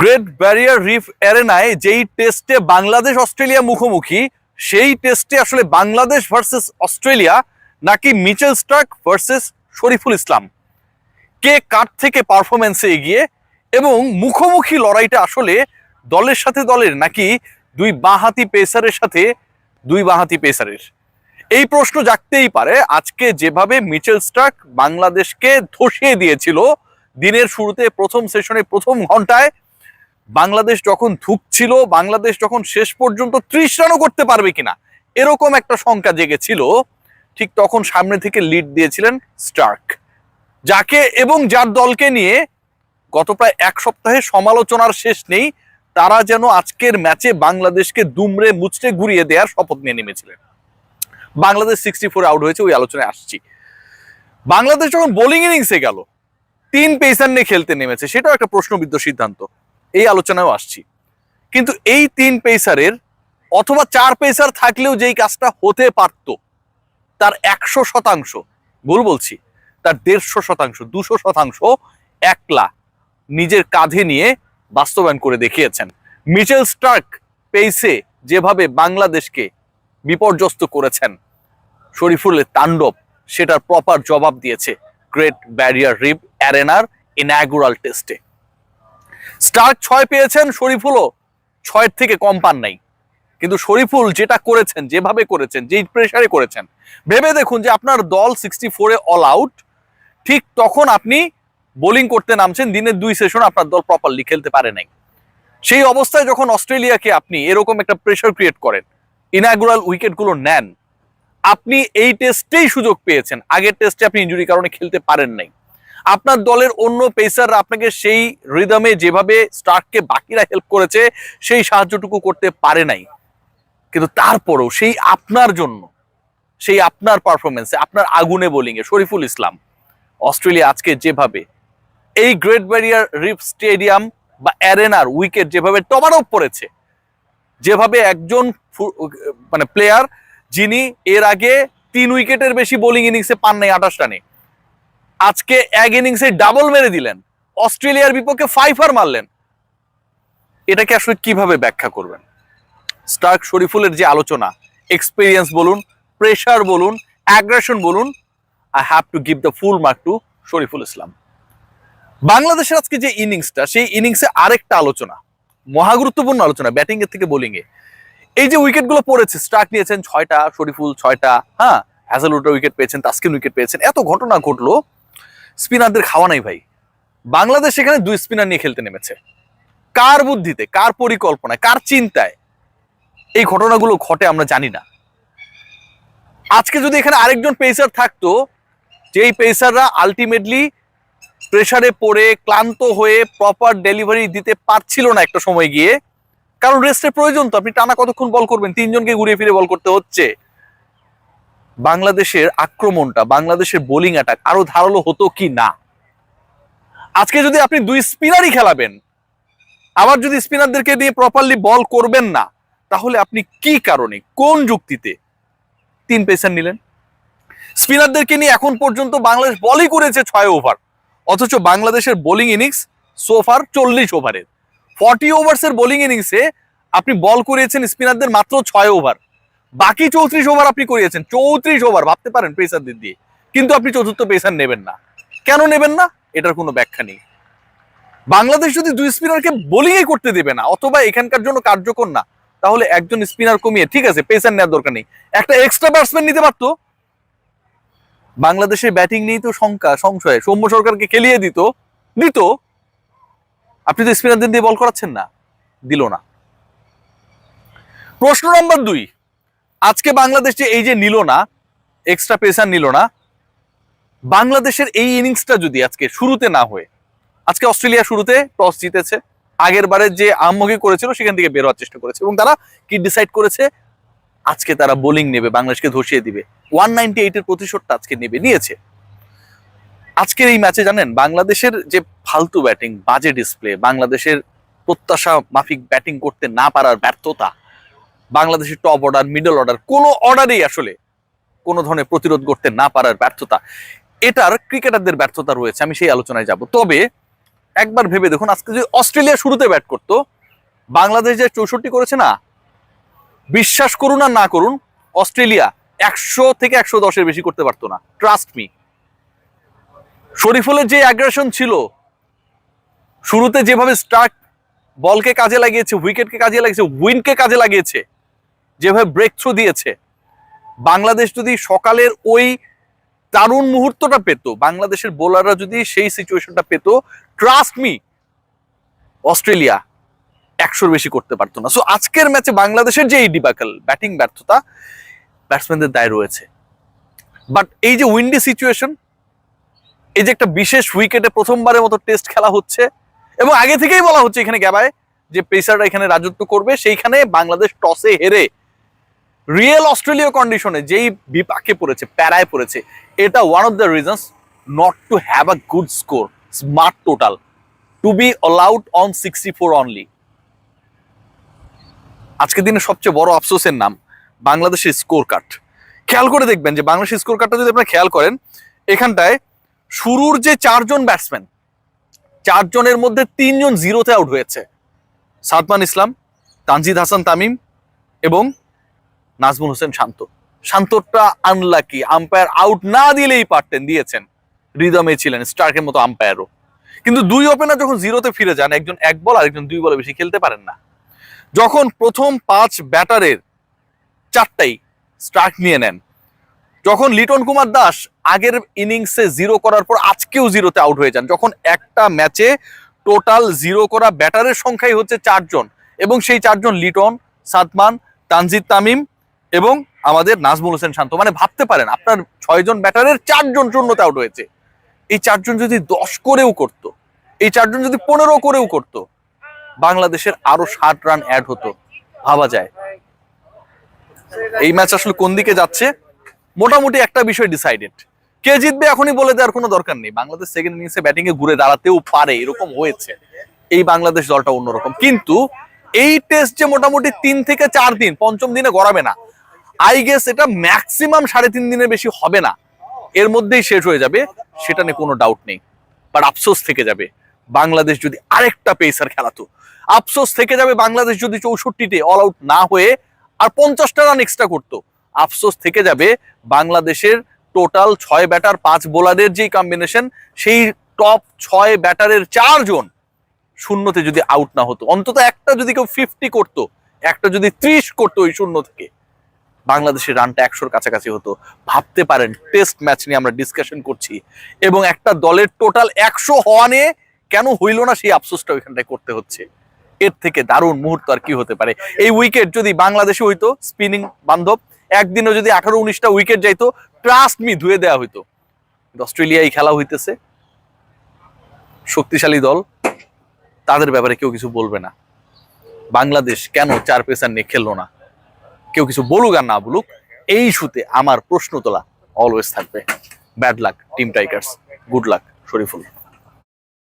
Great barrier reef অ্যারেনায় যেই টেস্টে Bangladesh Australia মুখোমুখি, সেই টেস্টে আসলে বাংলাদেশ ভার্সেস অস্ট্রেলিয়া নাকি Mitchell Starc versus Shariful Islam, কে কার থেকে পারফরমেন্সে এগিয়ে, এবং মুখোমুখি লড়াইটা আসলে দলের সাথে দলের নাকি দুই বাঁহাতি পেসারের সাথে দুই বাঁহাতি পেসারের, এই প্রশ্ন জাগতেই পারে। আজকে যেভাবে মিচেল স্টার্ক বাংলাদেশকে ধসিয়ে দিয়েছিল দিনের শুরুতে, প্রথম সেশনে প্রথম ঘন্টায় বাংলাদেশ যখন ধুঁকছিল, বাংলাদেশ যখন শেষ পর্যন্ত 30 রানও করতে পারবে কিনা এরকম একটা শঙ্কা জেগেছিল, ঠিক তখন সামনে থেকে লিড দিয়েছিলেন স্টার্ক, যাকে এবং যার দলকে নিয়ে গত প্রায় এক সপ্তাহে সমালোচনার শেষ নেই। তারা যেন আজকের ম্যাচে বাংলাদেশকে দুমড়ে মুচড়ে ঘুরিয়ে দেওয়ার শপথ নিয়ে নেমেছিলেন। বাংলাদেশ 64 আউট হয়েছে, ওই আলোচনায় আসছি। বাংলাদেশ যখন বোলিং ইনিংসে গেল, 3 পেসার নিয়ে খেলতে নেমেছে, সেটাও একটা প্রশ্নবিদ্ধ সিদ্ধান্ত, এই আলোচনায়ও আসছি। কিন্তু এই 3 পেসারের অথবা 4 পেসার থাকলেও যেই কাজটা হতে পারত, তার 100%, ভুল বলছি, তার 150%, 200% একলা নিজের কাঁধে নিয়ে বাস্তবায়ন করে দেখিয়েছেন। মিচেল স্টার্ক পেসে যেভাবে বাংলাদেশকে বিপর্যস্ত করেছেন, শরীফুলের তাণ্ডব সেটার প্রপার জবাব দিয়েছে গ্রেট ব্যারিয়ার রিফ অ্যারেনার ইনঅগুরাল টেস্টে। স্টার্ক 6 পেয়েছেন, শরীফুলও 6-এর থেকে কম পান নাই। কিন্তু শরীফুল যেটা করেছেন, যেভাবে করেছেন, যেই প্রেসারে করেছেন, ভেবে দেখুন যে আপনার দল 64-এ অল আউট, ঠিক তখন আপনি বোলিং করতে নামছেন, দিনের 2 সেশন আপনার দল প্রপারলি খেলতে পারে নাই। সেই অবস্থায় যখন অস্ট্রেলিয়াকে আপনি এরকম একটা প্রেসার ক্রিয়েট করেন, ইনঅগুরাল উইকেটগুলো নেন, আপনি এই টেস্টেই সুযোগ পেয়েছেন। আগের টেস্টে আপনি ইনজুরির কারণে খেলতে পারেন নাই। আপনার দলের অন্য পেসাররা আপনাকে সেই রিদমে যেভাবে স্টার্ককে বাকিরা হেল্প করেছে, সেই সাহায্যটুকু করতে পারে নাই। কিন্তু তারপরেও সেই আপনার জন্য, সেই আপনার পারফরমেন্সে, আপনার আগুনে বোলিংয়ে শরীফুল ইসলাম, অস্ট্রেলিয়া আজকে যেভাবে এই গ্রেট ব্যারিয়ার রিফ স্টেডিয়াম বা অ্যারেনার উইকেট যেভাবে টমারপ পড়েছে, যেভাবে একজন মানে প্লেয়ার যিনি এর আগে 3 উইকেটের বেশি বোলিং ইনিংসে পান নাই 28 রানে, আজকে এক ইনিংসে ডাবল মেরে দিলেন, অস্ট্রেলিয়ার বিপক্ষে 5 মারলেন, এটাকে আসলে কিভাবে ব্যাখ্যা করবেন? স্টার্ক শরীফুলের যে আলোচনা, এক্সপিরিয়েন্স বলুন, প্রেসার বলুন, অ্যাগ্রেশন বলুন, I have to give the full mark to Shariful Islam. বাংলাদেশের আজকে যে ইনিংসটা, সেই ইনিংসে আরেকটা আলোচনা, মহাগুরুত্বপূর্ণ আলোচনা, ব্যাটিং এর থেকে বোলিং এ। এই যে উইকেটগুলো পড়েছে, স্টার্ক নিয়েছেন 6টা, শরীফুল 6টা, হ্যাঁ, হ্যাজেলউড উইকেট পেয়েছেন, তাসকিন উইকেট পেয়েছেন, এত ঘটনা ঘটলো, স্পিনারদের খাওয়া নাই ভাই। বাংলাদেশ এখানে 2 স্পিনার নিয়ে খেলতে নেমেছে। কার বুদ্ধিতে, কার পরিকল্পনায়, কার চিন্তায় এই ঘটনাগুলো ঘটে আমরা জানি না। আজকে যদি এখানে আরেকজন পেসার থাকতো, যেই পেসাররা আলটিমেটলি প্রেসারে পড়ে ক্লান্ত হয়ে প্রপার ডেলিভারি দিতে পারছিল না একটা সময় গিয়ে, কারণ রেস্টের প্রয়োজন, তো আপনি টানা কতক্ষণ বল করবেন, 3 জনকে ঘুরিয়ে ফিরে বল করতে হচ্ছে, বাংলাদেশের আক্রমণটা, বাংলাদেশের বোলিং অ্যাটাক আরো ধারালো হতো কি না? আজকে যদি আপনি 2 স্পিনারই খেলাবেন, আবার যদি স্পিনারদেরকে দিয়ে প্রপারলি বল করবেন না, তাহলে আপনি কি কারণে, কোন যুক্তিতে 3 পেসার নিলেন? স্পিনারদেরকে নিয়ে এখন পর্যন্ত বাংলাদেশ বলই করেছে 6 ওভার, অথচ বাংলাদেশের বোলিং ইনিংস সোফার 40 ওভারের, 40 ওভার্সের বোলিং ইনিংসে আপনি বল করিয়েছেন স্পিনারদের মাত্র 6 ওভার, বাকি 34 ওভার আপনি করিয়েছেন। 34 ওভার, ভাবতে পারেন পেসারদের দিয়ে, কিন্তু আপনি চতুর্থ পেসার নেবেন না। কেন নেবেন না? এটার কোনো ব্যাখ্যা নেই। বাংলাদেশ যদি 2 স্পিনারকে বোলিংই করতে দেবে না, অথবা এখানকার জন্য কার্যকর না, তাহলে একজন স্পিনার কমিয়ে, ঠিক আছে পেসার নেওয়ার দরকার নেই, একটা এক্সট্রা ব্যাটসম্যান নিতে পারতো। বাংলাদেশের ব্যাটিং নিয়েই তো সংশয়, সৌম্য সরকারকে খেলিয়ে দিত। আপনি তো স্পিনারদের দিয়ে বল করাচ্ছেন না, দিল না। প্রশ্ন নাম্বার 2, আজকে বাংলাদেশ যে এই যে নিল না, এক্সট্রা পেসার নিল না, বাংলাদেশের এই ইনিংসটা যদি আজকে শুরুতে না হয়ে, আজকে অস্ট্রেলিয়া শুরুতে টস জিতেছে, আগের বারের যে আহম্মকি করেছিল সেখান থেকে বের হওয়ার চেষ্টা করেছে, এবং তারা কি ডিসাইড করেছে, আজকে তারা বোলিং নেবে, বাংলাদেশকে ধসিয়ে দিবে, 198-এর প্রতিশোধটা আজকে নিয়েছে। আজকের এই ম্যাচে জানেন, বাংলাদেশের যে ফালতু ব্যাটিং, বাজে ডিসপ্লে, বাংলাদেশের প্রত্যাশা মাফিক ব্যাটিং করতে না পারার ব্যর্থতা, বাংলাদেশের টপ অর্ডার, মিডল অর্ডার, কোনো অর্ডারেই আসলে কোনো ধরনের প্রতিরোধ করতে না পারার ব্যর্থতা, এটার ক্রিকেটারদের ব্যর্থতা রয়েছে, আমি সেই আলোচনায় যাব। তবে একবার ভেবে দেখুন, আজকে যদি অস্ট্রেলিয়া শুরুতে ব্যাট করতো, বাংলাদেশ যে 64 করেছে না, বিশ্বাস করুন আর না করুন, অস্ট্রেলিয়া 100 থেকে 110-এর বেশি করতে পারতো না, ট্রাস্ট মি। শরীফুলের যে অ্যাগ্রেশন ছিল, শুরুতে যেভাবে স্টার্ক বলকে কাজে লাগিয়েছে, উইকেটকে কাজে লাগিয়েছে, উইন্ডকে কাজে লাগিয়েছে, যেভাবে ব্রেক থ্রু দিয়েছে, বাংলাদেশ যদি সকালের ওই দারুণ মুহূর্তটা পেত, বাংলাদেশের বোলাররা যদি সেই সিচুয়েশনটা পেত, ট্রাস্ট মি, অস্ট্রেলিয়া 100-র বেশি করতে পারতো না। সো আজকের ম্যাচে বাংলাদেশের যে এই ডিবাকল, ব্যাটিং ব্যর্থতা, ব্যাটসম্যানদের দায় রয়েছে। বাট এই যে উইন্ডি সিচুয়েশন, এই যে একটা বিশেষ উইকেটে প্রথমবারের মতো টেস্ট খেলা হচ্ছে, এবং আগে থেকেই বলা হচ্ছে এখানে গ্যাবায় যে পেসাররা এখানে রাজত্ব করবে, সেইখানে বাংলাদেশ টসে হেরে রিয়েল অস্ট্রেলীয় কন্ডিশনে যেই বিপাকে পড়েছে, প্যারায় পড়েছে, এটা one of the reasons not to have a good score, smart total, to be allowed on 64 only. আজকের দিনে সবচেয়ে বড় আফসোসের নাম বাংলাদেশের স্কোর কার্ড। খেয়াল করে দেখবেন যে বাংলাদেশের স্কোর কার্ডটা যদি আপনারা খেয়াল করেন, এখানটায় শুরুর যে 4 জন ব্যাটসম্যান, 4 জনের মধ্যে 3 জন জিরোতে আউট হয়েছে, সাদমান ইসলাম, তানজিদ হাসান তামিম এবং নাজমুল হোসেন শান্ত। শান্তটা আনলাকি, আম্পায়ার আউট না দিলেই পারতেন, দিয়েছেন, রিদমে ছিলেন, স্টার্কের মতো আম্পায়ারও। কিন্তু 2 ওপেনার যখন জিরোতে ফিরে যান, একজন 1 বল আর একজন 2 বলে বেশি খেলতে পারেন না, যখন প্রথম 5 ব্যাটারের 4টাই স্ট্রাইক নিয়ে নেন, যখন লিটন কুমার দাস আগের ইনিংসে 0 করার পর আজকেও 0-তে আউট হয়ে যান, যখন একটা ম্যাচে টোটাল 0 করা ব্যাটারের সংখ্যাই হচ্ছে 4 জন, এবং সেই 4 জন লিটন, সাদমান, তানজিদ তামিম এবং আমাদের নাজমুল হোসেন শান্ত। মানে ভাবতে পারেন, আপনার 6 জন ব্যাটারের 4 জন শূন্যতে আউট হয়েছে। এই 4 জন যদি 10 করেও করতো, এই 4 জন যদি 15 করেও করতো, বাংলাদেশের আরো 60 রান অ্যাড হতো। ভাবা যায় এই ম্যাচ আসলে কোন দিকে যাচ্ছে। মোটামুটি একটা বিষয় ডিসাইডেড, কে জিতবে এখনই বলে দেওয়ার কোনো দরকার নেই। বাংলাদেশ সেকেন্ড ইনিংসে ব্যাটিং এ ঘুরে দাঁড়াতেও পারে, এরকম হয়েছে। এই বাংলাদেশ দলটা অন্যরকম। কিন্তু এই টেস্ট যে মোটামুটি 3 থেকে 4 দিন, 5ম দিনে গড়াবে না, আই গেস এটা ম্যাক্সিমাম 3.5 দিনের বেশি হবে না, এর মধ্যেই শেষ হয়ে যাবে, সেটা নিয়ে কোনো ডাউট নেই। বাট আফসোস থেকে যাবে বাংলাদেশ যদি আরেকটা পেসার খেলাতো, আফসোস থেকে যাবে বাংলাদেশ যদি 64-তে অল আউট না হয়ে আর 50টা রান এক্সট্রা করতো, আফসোস থেকে যাবে বাংলাদেশের টোটাল 6 ব্যাটার 5 বোলারের যে কম্বিনেশন, সেই টপ 6 ব্যাটারের 4 জন শূন্যতে যদি আউট না হতো, অন্তত একটা যদি কেউ 50 করতো, একটা যদি 30 করতো ওই শূন্য থেকে, বাংলাদেশের রানটা 100-র কাছাকাছি হতো। ভাবতে পারেন, টেস্ট ম্যাচ নিয়ে আমরা ডিসকাশন করছি, এবং একটা দলের টোটাল 100 হওয়া নিয়ে কেন হইল না সেই আফসোসটা ওইখানটায় করতে হচ্ছে। এর থেকে দারুণ মুহূর্ত আর কি হতে পারে। এই উইকেট যদি বাংলাদেশে হইতো, স্পিনিং বান্ধব, একদিনে যদি 18-19টা উইকেট যাইতো, ট্রাস্ট মি, ধুয়ে দেওয়া হইতো। অস্ট্রেলিয়ায় খেলা হইতেছে, শক্তিশালী দল, তাদের ব্যাপারে কেউ কিছু বলবে না। বাংলাদেশ কেন 4 পেসার নিয়ে খেললো না, কেউ কিছু বলুক আর না বলুক, এই ইস্যুতে আমার প্রশ্ন তোলা অলওয়েজ থাকবে। Bad luck team tigers, good luck Shariful.